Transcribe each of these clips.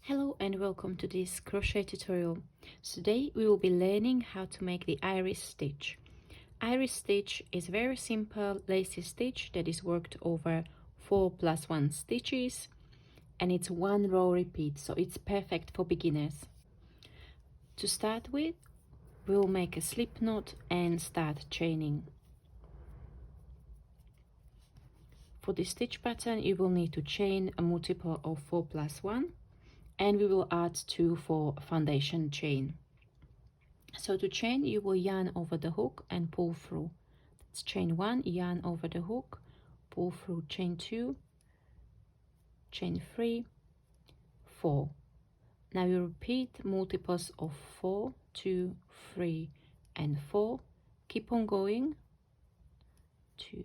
Hello and welcome to this crochet tutorial. Today we will be learning how to make the iris stitch. Iris stitch is a very simple lacy stitch that is worked over 4+1 stitches, and it's one row repeat, so it's perfect for beginners. To start with, we'll make a slip knot and start chaining. For the stitch pattern, you will need to chain a multiple of 4+1, and we will add 2 for foundation chain. So to chain, you will yarn over the hook and pull through. That's chain 1, yarn over the hook, pull through, chain 2, chain 3, 4. Now you repeat multiples of 4, 2, 3, and 4. Keep on going, 2,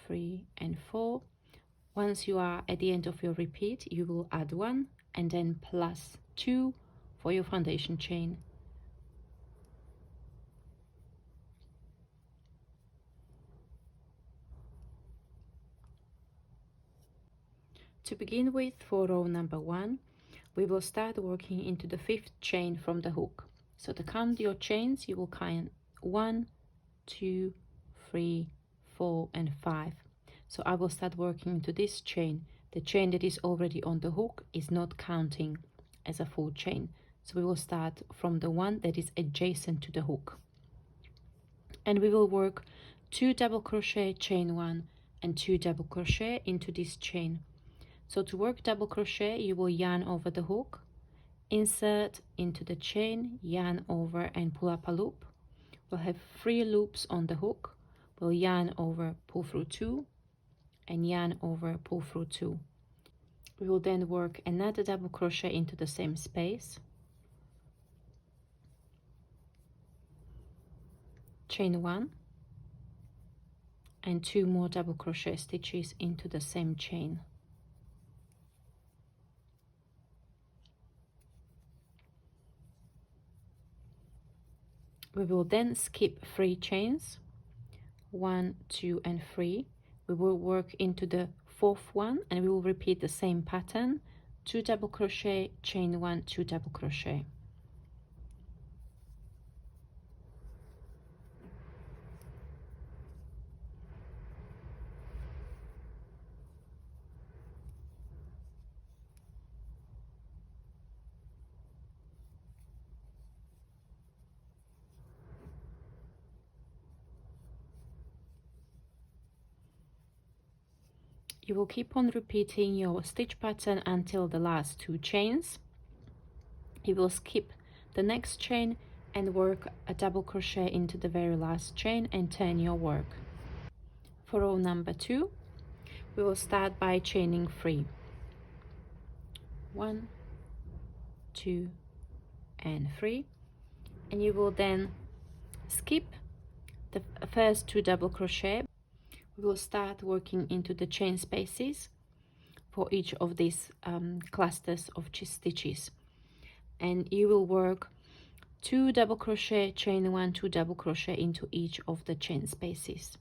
3, and 4. Once you are at the end of your repeat, you will add 1 and then plus 2 for your foundation chain. To begin with, for row number 1, we will start working into the 5th chain from the hook. So to count your chains, you will count 1, 2, 3, 4, and 5. So I will start working into this chain. The chain that is already on the hook is not counting as a full chain. So we will start from the one that is adjacent to the hook. And we will work 2 double crochet, chain 1, and 2 double crochet into this chain. So to work double crochet, you will yarn over the hook, insert into the chain, yarn over and pull up a loop. We'll have 3 loops on the hook. We'll yarn over, pull through 2, and yarn over, pull through 2. We will then work another double crochet into the same space, chain 1, and 2 more double crochet stitches into the same chain. We will then skip 3 chains, 1, 2, and 3. We will work into the 4th one, and we will repeat the same pattern: 2 double crochet, chain 1, 2 double crochet. You will keep on repeating your stitch pattern until the last 2 chains. You will skip the next chain and work a double crochet into the very last chain and turn your work. For row number 2, we will start by chaining 3. 1, 2, and 3. And you will then skip the first 2 double crochet. We will start working into the chain spaces for each of these clusters of stitches, and you will work 2 double crochet, chain 1, 2 double crochet into each of the chain spaces.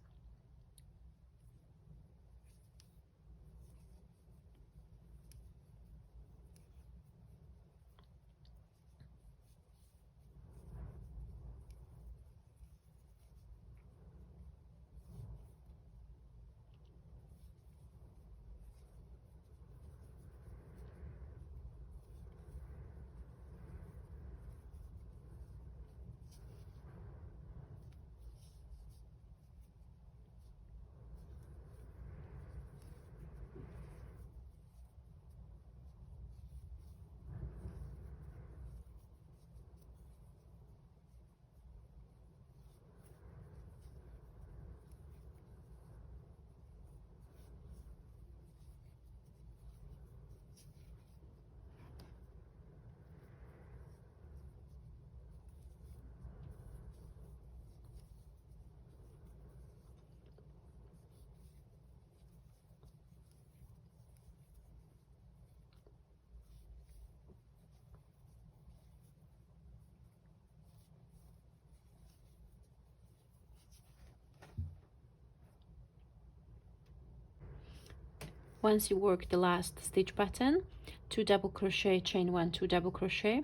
Once you work the last stitch pattern, 2 double crochet, chain 1, 2 double crochet.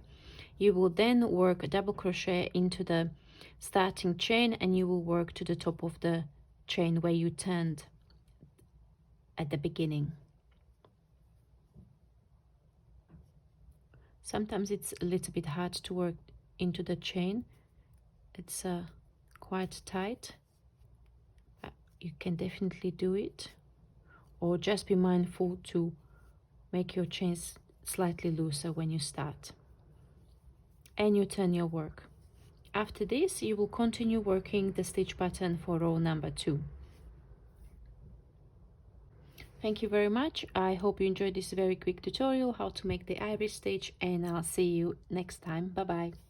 You will then work a double crochet into the starting chain, and you will work to the top of the chain where you turned at the beginning. Sometimes it's a little bit hard to work into the chain. It's quite tight. You can definitely do it, or just be mindful to make your chains slightly looser when you start. And you turn your work. After this, you will continue working the stitch pattern for row number 2. Thank you very much. I hope you enjoyed this very quick tutorial how to make the iris stitch, and I'll see you next time. Bye bye.